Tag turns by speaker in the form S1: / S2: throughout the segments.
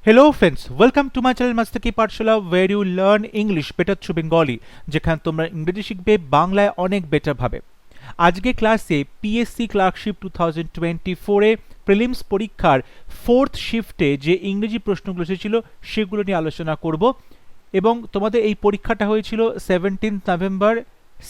S1: Hello friends, welcome to my channel Mastaki Pathshala where you learn English better through Bengali যেখানে তোমরা ইংরেজি শিখবে বাংলায় অনেক বেটার ভাবে। আজকে ক্লাসে পিএসসি ক্লার্কশিপ 2024 এ প্রিলিমস পরীক্ষার ফোর্থ শিফটে যে ইংরেজি প্রশ্নগুলো এসেছিল সেগুলো নিয়ে আলোচনা করব এবং তোমাদের এই পরীক্ষাটা হয়েছিল 17 নভেম্বর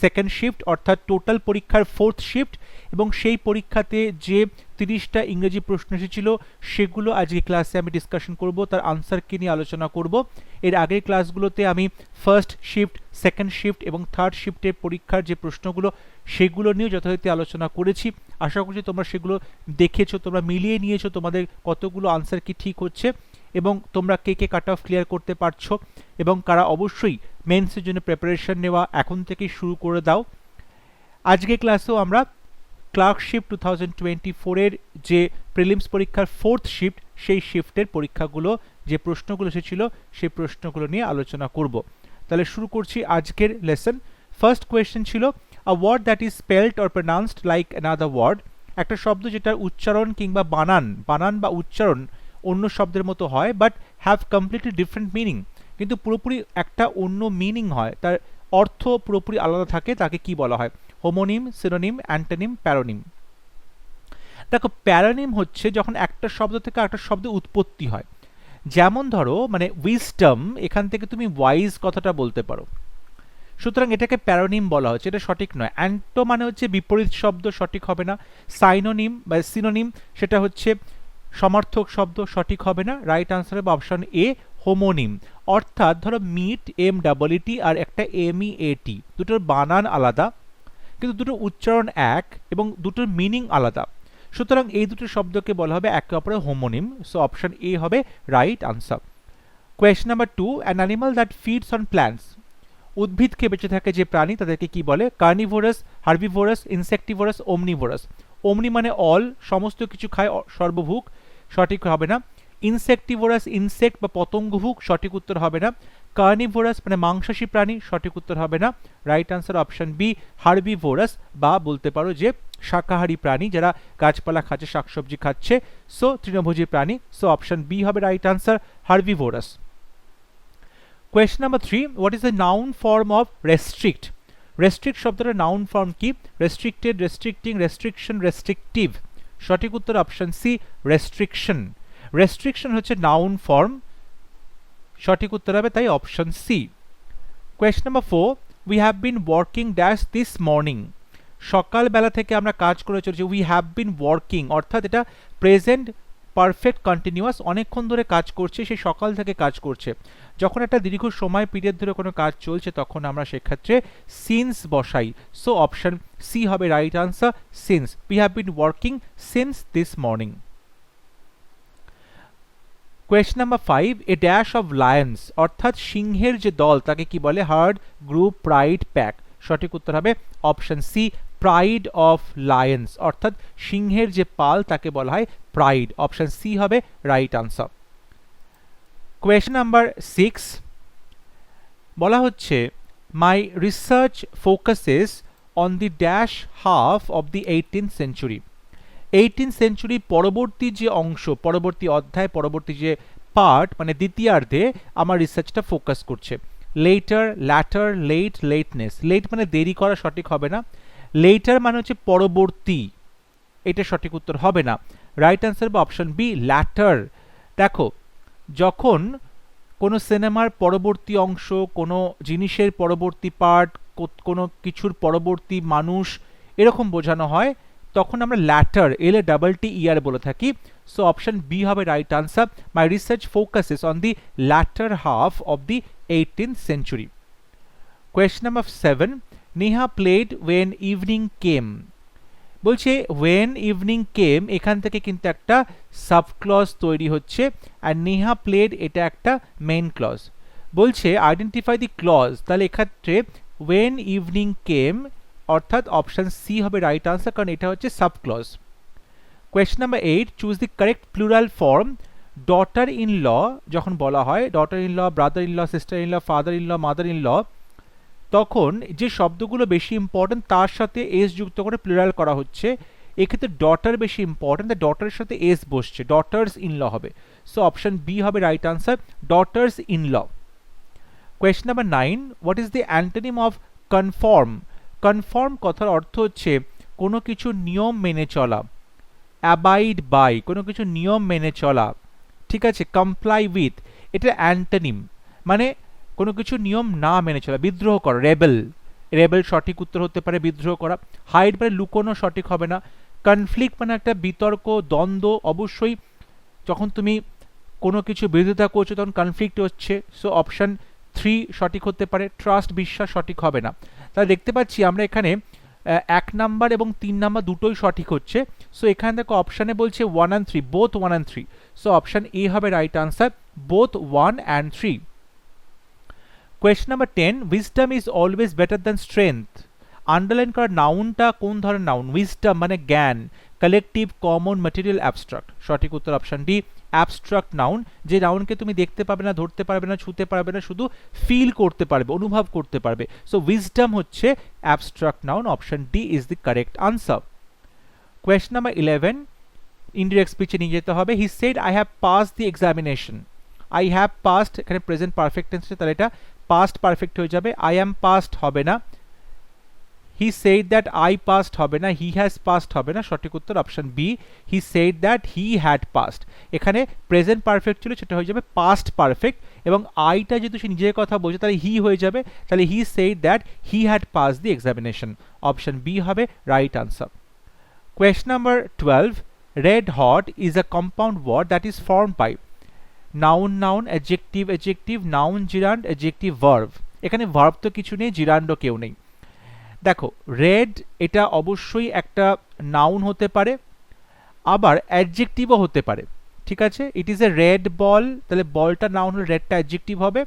S1: সেকেন্ড শিফট অর্থাৎ টোটাল পরীক্ষার ফোর্থ শিফট এবং সেই পরীক্ষাতে যে 30টা ইংরেজি প্রশ্ন এসেছিল সেগুলো আজকে ক্লাসে আমি ডিসকাশন করব, তার আনসার কি নিয়ে আলোচনা করব। এর আগের ক্লাসগুলোতে আমি ফার্স্ট শিফট, সেকেন্ড শিফট এবং থার্ড শিফটের পরীক্ষার যে প্রশ্নগুলো সেগুলো নিয়ে যথারীতি আলোচনা করেছি। আশা করছি তোমরা সেগুলো দেখেছো, তোমরা মিলিয়ে নিয়েছো তোমাদের কতগুলো আনসার কি ঠিক হচ্ছে এবং তোমরা কে কে কাট অফ ক্লিয়ার করতে পারছো এবং কারা অবশ্যই মেন্সের জন্য প্রিপারেশন নেওয়া এখন থেকেই শুরু করে দাও। আজকে ক্লাসেও আমরা ক্লার্কশিপ 2024 এর যে প্রিলিমস পরীক্ষার ফোর্থ শিফট সেই শিফটের পরীক্ষাগুলো যে প্রশ্নগুলো এসেছিল সেই প্রশ্নগুলো নিয়ে আলোচনা করব। তাহলে শুরু করছি আজকের লেসন। ফার্স্ট কোয়েশ্চেন ছিল a word that is spelled or pronounced like another word. একটা শব্দ যেটার উচ্চারণ কিংবা বানান বা উচ্চারণ অন্য শব্দের মতো হয় but have completely different meaning, কিন্তু পুরোপুরি একটা অন্য মিনিং হয়, তার অর্থ পুরোপুরি আলাদা থাকে, তাকে কি বলা হয়? Homonym, synonym, antonym, paronym. দেখো, প্যারোনিম হচ্ছে যখন একটা শব্দ থেকে একটা শব্দের উৎপত্তি হয়। যেমন ধরো মানে উইজডম, এখান থেকে তুমি ওয়াইজ কথাটা বলতে পারো, সুতরাং এটাকে প্যারোনিম বলা হচ্ছে, এটা সঠিক নয়। অ্যান্টো মানে হচ্ছে বিপরীত শব্দ, সঠিক হবে না। সাইনোনিম বা সিনোনিম সেটা হচ্ছে সমার্থক শব্দ, সঠিক হবে না। রাইট আনসার হবে অপশন এ হোমোনিম। অর্থাৎ ধরো মিট MEET আর একটা MEAT, দুটোর বানান আলাদা কিন্তু দুটোর উচ্চারণ এক এবং দুটোর মিনিং আলাদা, সুতরাং এই দুটো শব্দকে বলা হবে একে অপরের হোমোনিম। সো অপশন এ হবে right answer. Question number 2, an animal that feeds on plants. উদ্ভিদ খেয়ে বেঁচে থাকে যে প্রাণী তাদেরকে কি বলে? Carnivorous, herbivorous, insectivorous, omnivorous. Omni মানে অল, সমস্ত কিছু খায়, সর্বভুক, সঠিক হবে না। ইনসেক্টিভোরাস ইনসেক্ট বা পতঙ্গভুক, সঠিক উত্তর হবে না। কার্নিভোরাস মানে মাংসাশী প্রাণী, সঠিক উত্তর হবে না। Right answer option B herbivorous, বা বলতে পারো যে শাকাহারী প্রাণী, যারা গাছপালা খাচ্ছে, শাকসবজি খাচ্ছে, সো তৃণভোজী প্রাণী। সো অপশন বি হবে right answer, herbivorous. Question number 3, what is the noun form of restrict? Restrict শব্দটার noun form কি? Restricted, restricting, restriction, restrictive। সঠিক উত্তর অপশন সি restriction। Restriction হচ্ছে noun form, সঠিক উত্তর হবে তাই option C. Question number 4, we have been working dash this morning। সকালবেলা থেকে আমরা কাজ করে চলেছি। we have been working অর্থাৎ এটা প্রেজেন্ট পারফেক্ট কন্টিনিউয়াস, অনেকক্ষণ ধরে কাজ করছে, সে সকাল থেকে কাজ করছে। যখন একটা দীর্ঘ সময় পিরিয়ড ধরে কোনো কাজ চলছে তখন আমরা সেক্ষেত্রে সিন্স বসাই। সো অপশন সি হবে right answer, since. We have been working since this morning. Question number 5, a dash of lions অর্থাৎ সিংহের যে দল তাকে কি বলে? Herd, group, pride, pack. সঠিক উত্তর হবে option C pride of lions, অর্থাৎ সিংহের যে পাল তাকে বলা হয় প্রাইড। অপশন সি হবে রাইট আনসার। কোয়েশ্চন নাম্বার 6, বলা হচ্ছে my research focuses on the dash half of the 18th century. 18th century পরবর্তী যে অংশ, পরবর্তী অধ্যায়, পরবর্তী যে পার্ট মানে দ্বিতীয়ার্ধে আমার রিসার্চটা ফোকাস করছে। Letter, latter, late, lateness. Late মানে দেরি করা, সঠিক হবে না। লেটার মানে হচ্ছে পরবর্তী, এটা সঠিক উত্তর হবে না। রাইট আনসার বা অপশন বি ল্যাটার। দেখো, যখন কোনো সিনেমার পরবর্তী অংশ, কোনো জিনিসের পরবর্তী পার্ট, কোনো কিছুর পরবর্তী মানুষ এরকম বোঝানো হয় তখন আমরা ল্যাটার, LATTER বলে থাকি। সো অপশন বি হবে right answer, my research focuses on the latter half of the 18th century. Question number 7, Neha played when evening came. বলছে ওয়েন ইভিনিং কেম, এখান থেকে কিন্তু একটা সাব ক্লজ তৈরি হচ্ছে আর নেহা প্লেড এটা একটা মেইন ক্লজ। বলছে আইডেন্টিফাই দি ক্লজ, তাহলে এক্ষেত্রে ওয়েন ইভিনিং কেম অর্থাৎ অপশন সি হবে রাইট আনসার, কারণ এটা হচ্ছে sub clause. Question number 8, choose the correct plural form. Daughter in law যখন বলা হয়, daughter in law, brother in law, sister in law, father in law, mother in law, তখন যে শব্দগুলো বেশি ইম্পর্টেন্ট তার সাথে এস যুক্ত করে প্লুরাল করা হচ্ছে। এক্ষেত্রে ডটার বেশি ইম্পর্টেন্ট, ডটারের সাথে এস বসছে, ডটার্স ইন ল হবে। সো অপশন বি হবে right answer, daughters in law. Question number 9, what is the antonym of conform? Conform কথার অর্থ হচ্ছে কোনো কিছু নিয়ম মেনে চলা, অ্যাবাইড বাই কোনো কিছু নিয়ম মেনে চলা, ঠিক আছে। কমপ্লাই উইথ এটা অ্যান্টোনিম, মানে কোনো কিছু নিয়ম না মেনে চলা, বিদ্রোহ করা, রেবেল, রেবেল সঠিক উত্তর হতে পারে, বিদ্রোহ করা। হাইড মানে লুকোনো, সঠিক হবে না। কনফ্লিক্ট মানে একটা বিতর্ক, দ্বন্দ্ব, অবশ্যই যখন তুমি কোনো কিছু বিরোধিতা করছো তখন কনফ্লিক্ট হচ্ছে, সো অপশন 3 সঠিক হতে পারে। ট্রাস্ট বিশ্বাস সঠিক হবে না। তাহলে দেখতে পাচ্ছি আমরা এখানে 1 নাম্বার এবং 3 নাম্বার দুটোই সঠিক হচ্ছে। সো এখানে দেখো অপশানে বলছে 1 and 3, both 1 and 3, so option A হবে right answer, both 1 and 3। Question number 10, wisdom is always better than strength. Underline করা নাউনটা কোন ধরনের নাউন? উইজডম মানে জ্ঞান, কালেকটিভ, কমন, ম্যাটেরিয়াল, অ্যাবস্ট্রাক্ট। সঠিক উত্তর অপশন ডি, অ্যাবস্ট্রাক্ট নাউন, যে নাউনকে তুমি দেখতে পাবে না, ধরতে পারবে না, ছুতে পারবে না, শুধু ফিল করতে পারবে, অনুভব করতে পারবে। সো উইজডম হচ্ছে abstract noun, option D is the correct answer. Question number 11, indirect স্পিচে নিয়ে যেতে হবে। He said I have passed the examination. I have passed এখানে প্রেজেন্ট পারফেক্ট টেন্স, তাহলে এটা পাস্ট পারফেক্ট হয়ে যাবে। আই অ্যাম পাসড হবে না। He said that I passed হবে না, হি হ্যাজ পাসড হবে না, সঠিক উত্তর অপশন বি, he said that he had passed. এখানে প্রেজেন্ট পারফেক্ট ছিল, সেটা হয়ে যাবে পাস্ট পারফেক্ট, এবং আইটা যেহেতু সে নিজের কথা বলছে তাহলে হি হয়ে যাবে, তাহলে he said that he had passed the examination, option B হবে right answer. Question number 12, red hot is a compound word that is formed by noun, noun, adjective, adjective, noun, gerund, adjective, verb। এখানে verb তো কিছু নেই, জিরান্ডও কেউ নেই। দেখো red এটা অবশ্যই একটা নাউন হতে পারে, আবার অ্যাডজেক্টিভও হতে পারে, ঠিক আছে। It is a red ball, তাহলে বলটা নাউন হলে রেডটা অ্যাডজেক্টিভ হবে।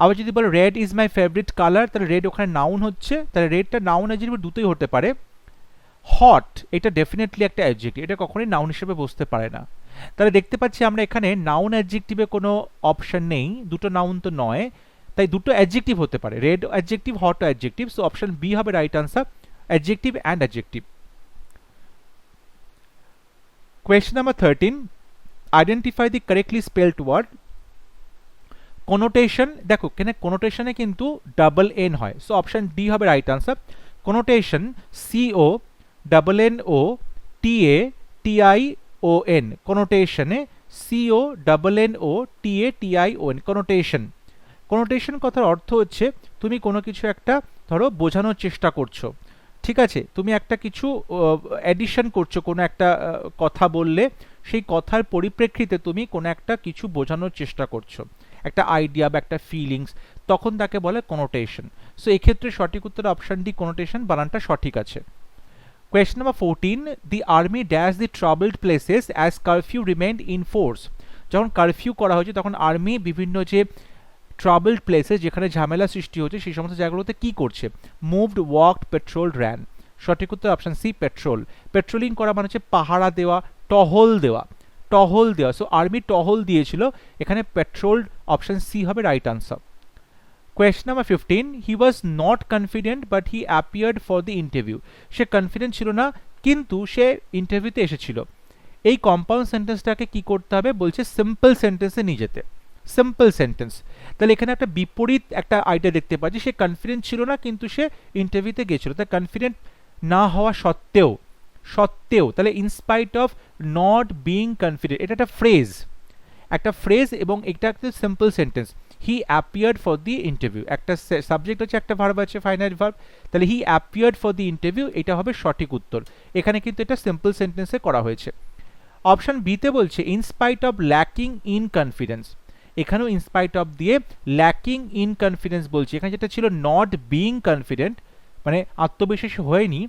S1: আবার যদি বলো red is my favourite colour, তাহলে রেড ওখানে নাউন হচ্ছে, তাহলে রেডটা নাউন অ্যাডজেক্টিভ দুটোই হতে পারে। হট এটা ডেফিনেটলি একটা অ্যাডজেক্টিভ, এটা কখনোই নাউন হিসেবে বসতে পারে না। তাহলে দেখতে পাচ্ছি আমরা এখানে নাউন অ্যাডজেক্টিভে কোনো অপশন নেই, দুটো নাউন তো নয়, তাই দুটো অ্যাডজেক্টিভ হতে পারে, red adjective, hot adjective, so option B হবে right answer, adjective and adjective. Question number 13, identify the correctly spelled word. Connotation, দেখো এখানে কোনোটেশনে কিন্তু ডাবল এন হয়, সো অপশন ডি হবে right answer. Connotation C O double N O T A T I O N, কোনোটেশনে C O double N O T A T I O N, connotation. Connotation কথার অর্থ হচ্ছে তুমি কোনো কিছু একটা ধরো বোঝানোর চেষ্টা করছো, ঠিক আছে, তুমি একটা কিছু অ্যাডিশন করছো, কোনো একটা কথা বললে সেই কথার পরিপ্রেক্ষিতে তুমি কোনো একটা কিছু বোঝানোর চেষ্টা করছো, একটা আইডিয়া বা একটা ফিলিংস, তখন তাকে বলে কোনোটেশন। সো এক্ষেত্রে সঠিক উত্তর অপশন ডি, কোনোটেশন, বানানটা সঠিক আছে। Question number 14, the army dashed the troubled places as curfew remained in force। যখন কারফিউ করা হয়েছে তখন আর্মি বিভিন্ন যে ট্রাবলড প্লেসেস, যেখানে ঝামেলা সৃষ্টি হচ্ছে, সেই সমস্ত জায়গাগুলোতে কি করছে? Moved, walked, petrol, ran. সঠিক উত্তর অপশন সি, পেট্রোল। পেট্রোলিং করা মানে হচ্ছে পাহারা দেওয়া, টহল দেওয়া, টহল দেওয়া, সো আর্মি টহল দিয়েছিল, এখানে পেট্রোল, অপশন সি হবে right answer. Question number 15, he was not confident but he appeared for the interview। Say confident ছিল না কিন্তু সে ইন্টারভিউতে এসেছিল। এই কম্পাউন্ড সেন্টেন্সটাকে কি করতে হবে? বলছে সিম্পল সেন্টেন্সে নিয়ে যেতে, সিম্পল সেন্টেন্স। তাহলে এখানে একটা বিপরীত একটা আইডিয়া দেখতে পাচ্ছি, সে কনফিডেন্ট ছিল না কিন্তু সে ইন্টারভিউতে গিয়েছিল, তাই কনফিডেন্ট না হওয়া সত্ত্বেও, সত্ত্বেও, তাহলে in spite of not being confident, এটা একটা ফ্রেজ, একটা ফ্রেজ, এবং এটা একটা simple sentence. He appeared for the interview, একটা সাবজেক্ট আছে, একটা ভার্ব আছে, ফাইনাইট ভার্ব, তাহলে he appeared for the interview, এটা হবে সঠিক উত্তর। এখানে কিন্তু এটা সিম্পল সেন্টেন্সে করা হয়েছে। অপশন বিতে বলছে in spite of lacking in confidence, এখানেও ইনস্পাইট অফ দিয়ে ল্যাকিং ইন কনফিডেন্স বলছে, এখানে যেটা ছিল নট বিং কনফিডেন্ট মানে আত্মবিশ্বাসী হয়নি,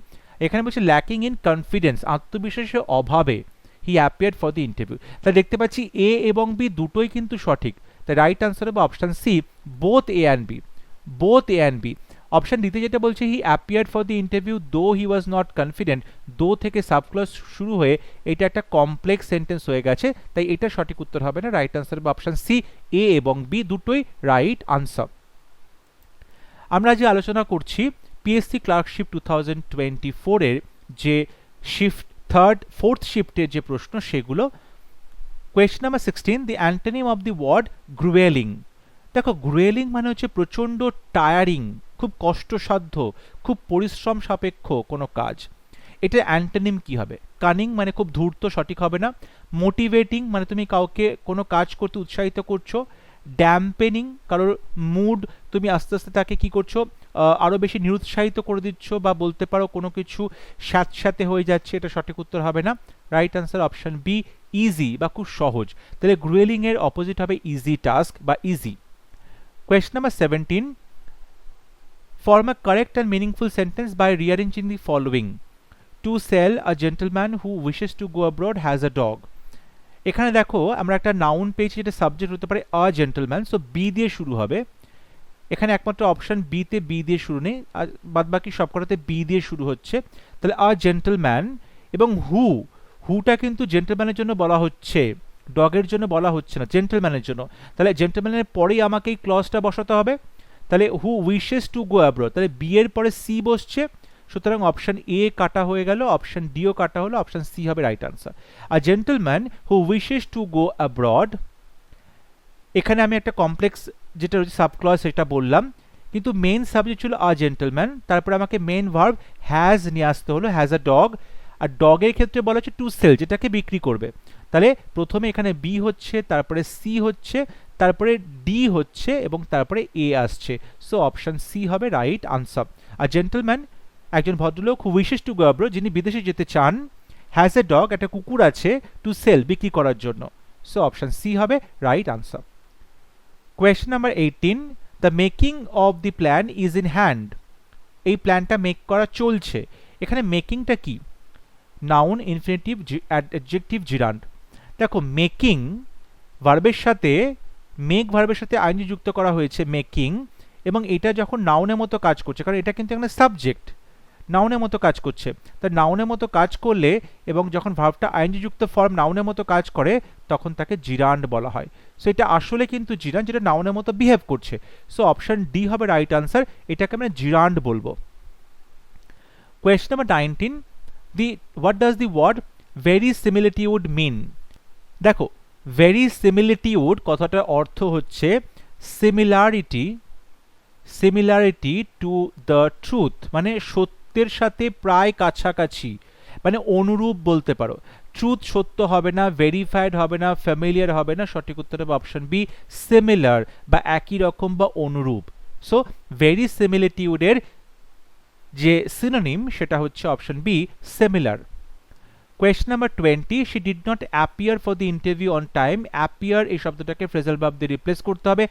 S1: এখানে বলছে ল্যাকিং ইন কনফিডেন্স, আত্মবিশ্বাসের অভাবে হি অ্যাপিয়ার্ড ফর দি ইন্টারভিউ। তাহলে দেখতে পাচ্ছি এ এবং বি দুটোই কিন্তু সঠিক, তাই রাইট আনসার হবে option C, both A and B, both A and B. Option ডিতে যেটা বলছে he appeared for the interview though he was not confident, দো থেকে সাবক্লজ শুরু হয়ে এটা একটা কমপ্লেক্স সেন্টেন্স হয়ে গেছে, তাই এটা সঠিক উত্তর হবে না, রাইট আনসার হবে অপশন সি, এ এবং বি দুটোই রাইট আনসার। আমরা যে আলোচনা করছি পিএসসি ক্লার্কশিপ 2024 এর যে শিফট, থার্ড, ফোর্থ শিফটের যে প্রশ্ন সেগুলো, question number 16, the antonym of the word grueling. দেখো গ্রুয়েলিং মানে হচ্ছে প্রচণ্ড টায়ারিং, খুব কষ্টসাধ্য, খুব পরিশ্রম সাপেক্ষ কোনো কাজ। এটা অ্যান্টোনিম কি হবে? কানিং মানে খুব ধূর্ত, সঠিক হবে না। মোটিভেটিং মানে তুমি কাউকে কোনো কাজ করতে উৎসাহিত করছো। ড্যাম্পেনিং কারোর মুড তুমি আস্তে আস্তে তাকে কি করছো, আরও বেশি নিরুৎসাহিত করে দিচ্ছ, বা বলতে পারো কোনো কিছু স্যাঁতস্যাঁতে হয়ে যাচ্ছে, এটা সঠিক উত্তর হবে না। Right answer option B, easy বা খুব সহজ। তাহলে গ্রুয়েলিং এর অপোজিট হবে ইজি টাস্ক বা easy. Question number 17, form a correct and meaningful sentence by rearranging the following. To sell, a gentleman who wishes to go abroad has a dog. এখানে দেখো আমরা একটা নাউন পেয়েছি, যেটা সাবজেক্ট হতে পারে আ জেন্টলম্যান, সো বি দিয়ে শুরু হবে। এখানে একমাত্র অপশন বিতে বি দিয়ে শুরু নেই, আর বাদ বাকি সবকটাতে বি দিয়ে শুরু হচ্ছে। তাহলে আ জেন্টলম্যান, এবং হুটা কিন্তু জেন্টলম্যানের জন্য বলা হচ্ছে, ডগের জন্য বলা হচ্ছে না, জেন্টলম্যানের জন্য। তাহলে জেন্টলম্যানের পরেই আমাকে এই ক্লজটা বসাতে হবে। তাহলে হু উইশেস টু গো অ্যাব্রড, তাহলে বি এর পরে সি বসছে, সুতরাং অপশন এ কাটা হয়ে গেল, অপশন ডিও কাটা হলো, অপশন সি হবে রাইট আনসার। আর gentleman who wishes to go abroad, এখানে আমি একটা কমপ্লেক্স যেটা রয়েছে সাবক্লজ সেটা বললাম, কিন্তু মেন সাবজেক্ট ছিল আ জেন্টলম্যান, তারপরে আমাকে মেন ভার্ব হ্যাজ নিয়ে আসতে হলো, হ্যাজ আ ডগ। আর ডগের ক্ষেত্রে বলা হচ্ছে টু সেল, যেটাকে বিক্রি করবে। তাহলে প্রথমে এখানে বি হচ্ছে, তারপরে সি হচ্ছে, তারপরে ডি হচ্ছে, এবং তারপরে এ আসছে, সো অপশন সি হবে রাইট আনসার। আর জেন্টলম্যান একজন ভদ্রলোক, হু উইশেস টু গো অ্যাব্রড যিনি বিদেশে যেতে চান, হ্যাজ এ ডগ একটা কুকুর আছে, টু সেল বিক্রি করার জন্য, সো অপশন সি হবে right answer. Question number 18, the making of the plan is in hand. এই প্ল্যানটা মেক করা চলছে। এখানে মেকিংটা কি? Noun, infinitive, adjective, জিরান্ড। দেখো মেকিং ভার্বের সাথে, মেক ভার্বের সাথে আইনজি যুক্ত করা হয়েছে মেকিং, এবং এটা যখন নাউনের মতো কাজ করছে, কারণ এটা কিন্তু একটা সাবজেক্ট, নাউনের মতো কাজ করছে। তাই নাউনের মতো কাজ করলে এবং যখন ভার্বটা আইনজি যুক্ত ফর্ম নাউনের মতো কাজ করে, তখন তাকে জিরান্ড বলা হয়। সো এটা আসলে কিন্তু জিরান্ড, যেটা নাউনের মতো বিহেভ করছে, সো অপশন ডি হবে রাইট আনসার, এটাকে আমরা জিরান্ড বলবো। Question number 19, what does the word verisimilitude mean? দেখো verisimilitude কথাটার অর্থ হচ্ছে সিমিলারিটি টু দ্য ট্রুথ, মানে সত্যের সাথে প্রায় কাছাকাছি, মানে অনুরূপ বলতে পারো। ট্রুথ সত্য হবে না, ভেরিফাইড হবে না, ফ্যামিলিয়ার হবে না, সঠিক উত্তর হবে অপশন বি, সিমিলার বা একই রকম বা অনুরূপ। সো verisimilitude-এর যে সিনোনিম সেটা হচ্ছে option B, similar. Question number 20, she did not appear for the interview on time. appear এই শব্দটাকে ফ্রেজাল ভার্ব দিয়ে রিপ্লেস করতে হবে।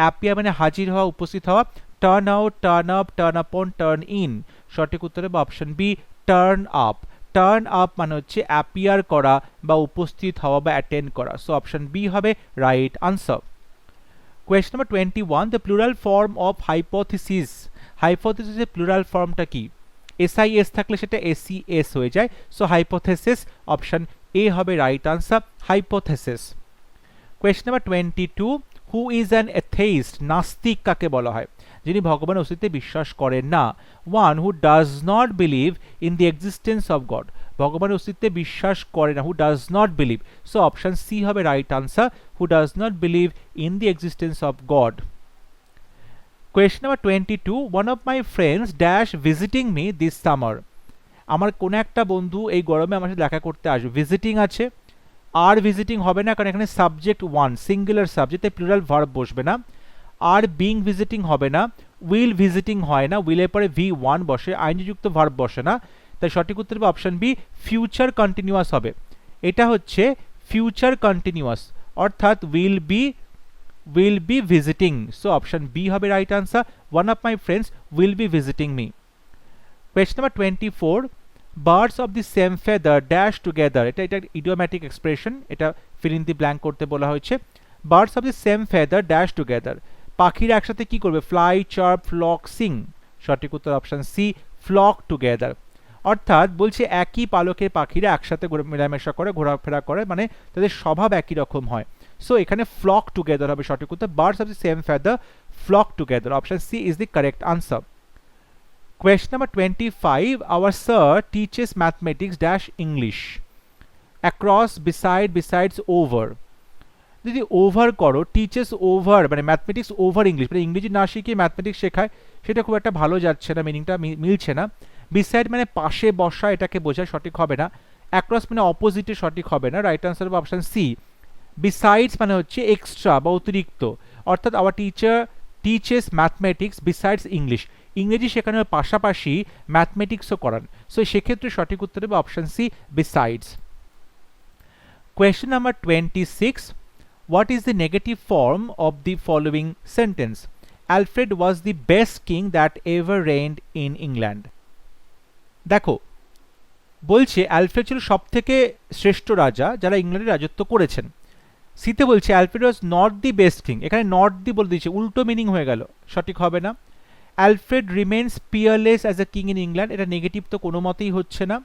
S1: appear মানে হাজির হওয়া, উপস্থিত হওয়া। Turn out, turn up, turn upon, turn in, সঠিক উত্তর হবে option B, turn up. Turn up মানে হচ্ছে অ্যাপিয়ার করা বা উপস্থিত হওয়া বা অ্যাটেন্ড করা, সো অপশন বি হবে right answer. Question number 21, the plural form of hypothesis. হাইপোথিসিসের প্লুরাল ফর্মটা কি? এসআইএস থাকলে সেটা এসিএস হয়ে যায়, সো হাইপোথেসিস অপশন এ হবে right answer, hypotheses. Question number 22, who is an atheist? নাস্তিক কাকে বলা হয়? যিনি ভগবানের অস্তিত্বে বিশ্বাস করেন না। One who does not believe in the existence of God, ভগবানের অস্তিত্বে বিশ্বাস করে না, who does not believe, so option C হবে right answer, who does not believe in the existence of God. Question number 22, one of my friends dash visiting me this summer. আমার কোন একটা বন্ধু এই গরমে আমার সাথে দেখা করতে আসবে, ভিজিটিং আছে, আর ভিজিটিং হবে না কারণ এখানে সাবজেক্ট ওয়ান, সিঙ্গুলার সাবজেক্ট, তাই প্লুরাল ভার্ব বসবে না। আর বিং ভিজিটিং হবে না, উইল ভিজিটিং হয় না, উইলের পরে ভি ওয়ান বসে, আইনযুক্ত ভার্ব বসে না, তাই সঠিক উত্তর হবে অপশন বি, ফিউচার কন্টিনিউয়াস হবে। এটা হচ্ছে ফিউচার কন্টিনিউয়াস, অর্থাৎ will be visiting, so option B হবে right answer, one of my friends will be visiting me. Question number 24, birds of the same feather dash together, এটা idiomatic expression, এটা fill in the blank করতে বলা হয়েছে। birds of the same feather dash together, পাখিরা একসাথে কি করবে? fly, chirp, flock, sing, সঠিক উত্তর অপশন সি, flock together, অর্থাৎ বলছে একই পালকের পাখিরা একসাথে মেলামেশা করে, ঘোরাফেরা করে, মানে তাদের স্বভাব একই রকম হয়, সো এখানে ফ্লক টুগেদার হবে সঠিক উত্তর, birds of the same feather flock together, option C is the correct answer. Question number 25, our sir teaches mathematics dash English, across, beside, besides, over. যদি ওভার করো, টিচেস ওভার মানে mathematics over English, মানে ইংরেজি না শিখিয়ে mathematics শেখায়, সেটা খুব একটা ভালো যাচ্ছে না, মিনিংটা মিলছে না। বিসাইড মানে পাশে বসা, এটাকে বোঝায়, সঠিক হবে না। অ্যাক্রস মানে অপোজিটে, সঠিক হবে না। রাইট আনসার হবে অপশন সি। বিসাইডস মানে হচ্ছে এক্সট্রা বা অতিরিক্ত, অর্থাৎ our teacher teaches mathematics besides English, ইংরেজি শেখানোর পাশাপাশি ম্যাথমেটিক্সও করান। সো সেক্ষেত্রে সঠিক উত্তর হবে option C, besides. Question number 26. What is the negative form of the following sentence? Alfred was the best king that ever reigned in England. দেখো বলছে অ্যালফ্রেড ছিল সব থেকে শ্রেষ্ঠ রাজা যারা ইংল্যান্ডে রাজত্ব করেছেন। সিতে বলছে Alfred was not the best king, এখানে নট দি বলে দিয়েছে, উল্টো মিনিং হয়ে গেল, সঠিক হবে না। Alfred remains Peerless as a king in England, এটা নেগেটিভ তো কোনো মতেই হচ্ছে না।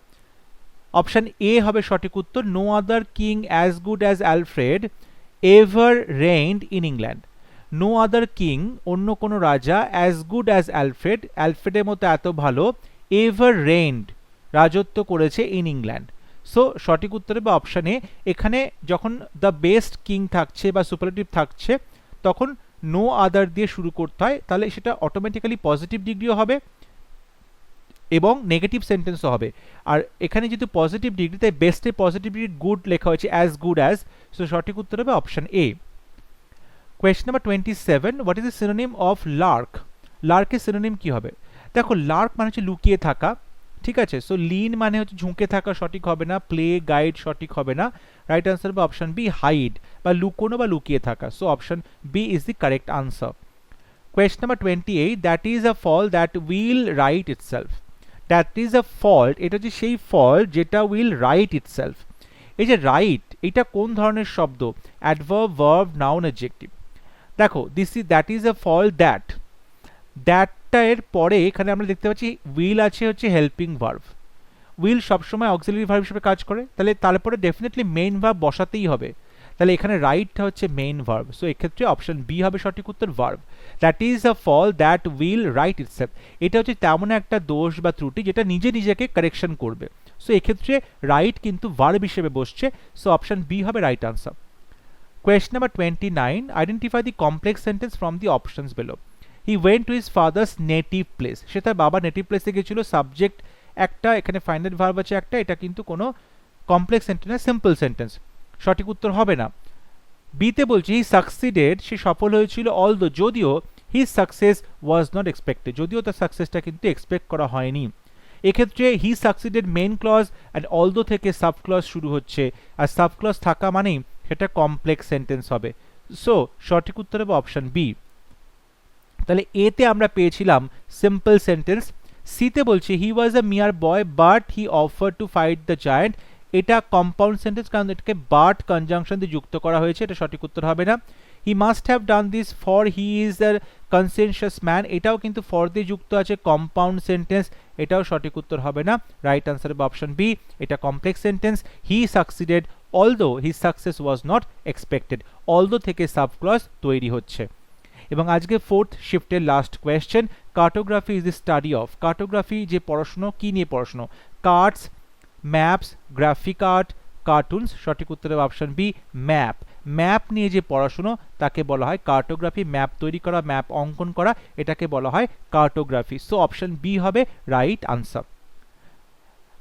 S1: অপশন এ হবে সঠিক উত্তর, no other king as good as Alfred ever reigned in England. No other king, অন্য কোনো রাজা, অ্যাজ গুড অ্যাজ অ্যালফ্রেড, অ্যালফ্রেডের মতো এত ভালো, এভার রেইনড রাজত্ব করেছে ইন ইংল্যান্ড। সো সঠিক উত্তর হবে অপশন এ। এখানে যখন দ্য বেস্ট কিং থাকছে বা সুপারলেটিভ থাকছে তখন নো আদার দিয়ে শুরু করতে হয়, তাহলে সেটা অটোমেটিক্যালি পজিটিভ ডিগ্রিও হবে এবং নেগেটিভ সেন্টেন্সও হবে। আর এখানে যেহেতু পজিটিভ ডিগ্রি, তাই বেস্টে পজিটিভ ডিগ্রি গুড লেখা হয়েছে, অ্যাজ গুড অ্যাজ। সো সঠিক উত্তর হবে option A. Question number 27, what is the synonym of lark? লার্কের সিনোনিম কি হবে? দেখো লার্ক মানে হচ্ছে লুকিয়ে থাকা, ঠিক আছে। সো লিন মানে হচ্ছে ঝুঁকে থাকা, সঠিক হবে না। প্লে, গাইড, সঠিক হবে না। রাইট আনসার হবে অপশন বি, হাইড বা লুকোনো বা লুকিয়ে থাকা। So option B is the correct answer. Question number 28, that is a fall that will right itself. That is a fault, এটা হচ্ছে সেই ফল যেটা উইল রাইট ইটসেলফ। এই যে রাইট, এটা কোন ধরনের শব্দ? Adverb, verb, noun, adjective. দেখো that is a fall that, দ্যাটটা এর পরে এখানে আমরা দেখতে পাচ্ছি উইল আছে হচ্ছে হেল্পিং ভার্ব। উইল সবসময় অক্সিলারি ভার্ব হিসেবে কাজ করে, তাহলে তারপরে ডেফিনেটলি মেইন ভার্ব বসাতেই হবে। তাহলে এখানে রাইটটা হচ্ছে মেইন ভার্ব। সো এক্ষেত্রে অপশন বি হবে সঠিক উত্তর, verb. That is a fall that will right itself, এটা হচ্ছে তেমন একটা দোষ বা ত্রুটি যেটা নিজে নিজেকে কারেকশন করবে। সো এক্ষেত্রে রাইট কিন্তু ভার্ব হিসেবে বসছে। সো অপশন বি হবে right answer. Question number 29, identify the complex sentence from the options below. He went to his father's native place, সে তার বাবার নেটিভ প্লেসে গেছিল, সাবজেক্ট একটা, এখানে ফাইনাল ভার্ব আছে একটা, এটা কিন্তু কোনো কমপ্লেক্স সেন্টেন্স, সিম্পল সেন্টেন্স, সঠিক উত্তর হবে না। বিতে বলছি হি সাকসিডেড, সে সফল হয়েছিল, অলদো যদিও, his success was not expected, যদিও তার সাকসেসটা কিন্তু এক্সপেক্ট করা হয়নি। এক্ষেত্রে he succeeded main clause and although থেকে সাব ক্লজ শুরু হচ্ছে, আর সাব ক্লজ থাকা মানেই সেটা কমপ্লেক্স সেন্টেন্স হবে। সো সঠিক উত্তর হবে অপশন বি। তাহলে এতে আমরা পেয়েছিলাম সিম্পল সেন্টেন্স। সিতে বলছি হি ওয়াজ আ মিয়ার বয় but he offer to fight the giant, এটা কম্পাউন্ড সেন্টেন্স, কারণ এটাকে বাট কনজাংশন দিয়ে যুক্ত করা হয়েছে, এটা সঠিক উত্তর হবে না। He must have done this for he is a conscientious man, এটাও কিন্তু ফর দিয়ে যুক্ত আছে, কম্পাউন্ড সেন্টেন্স, এটাও সঠিক উত্তর হবে না। রাইট আনসার হবে অপশন বি, এটা complex sentence. He succeeded although his success was not expected, although থেকে সাব ক্লজ তৈরি হচ্ছে। এবং আজকে ফোর্থ শিফটের last question, cartography is the study of. Cartography যে পড়াশুনো, কি নিয়ে পড়াশুনো? Cards, maps, graphic art, cartoons, সঠিক উত্তর হবে অপশন বি, ম্যাপ। ম্যাপ নিয়ে যে পড়াশুনো তাকে বলা হয় কার্টোগ্রাফি, ম্যাপ তৈরি করা, ম্যাপ অঙ্কন করা, এটাকে বলা হয় কার্টোগ্রাফি। সো অপশন বি হবে রাইট আনসার।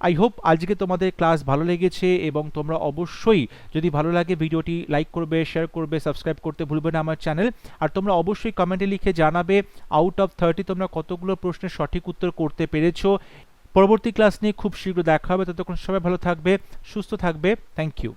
S1: আই হোপ আজকে তোমাদের ক্লাস ভালো লেগেছে এবং তোমরা অবশ্যই যদি ভালো লাগে ভিডিওটি লাইক করবে, শেয়ার করবে, সাবস্ক্রাইব করতে ভুলবে না আমার চ্যানেল। আর তোমরা অবশ্যই কমেন্টে লিখে জানাবে আউট অফ 30 তোমরা কতগুলো প্রশ্নের সঠিক উত্তর করতে পেরেছো। পরবর্তী ক্লাস নিয়ে খুব শীঘ্র দেখা হবে, ততক্ষণ সবাই ভালো থাকবে, সুস্থ থাকবে। Thank you.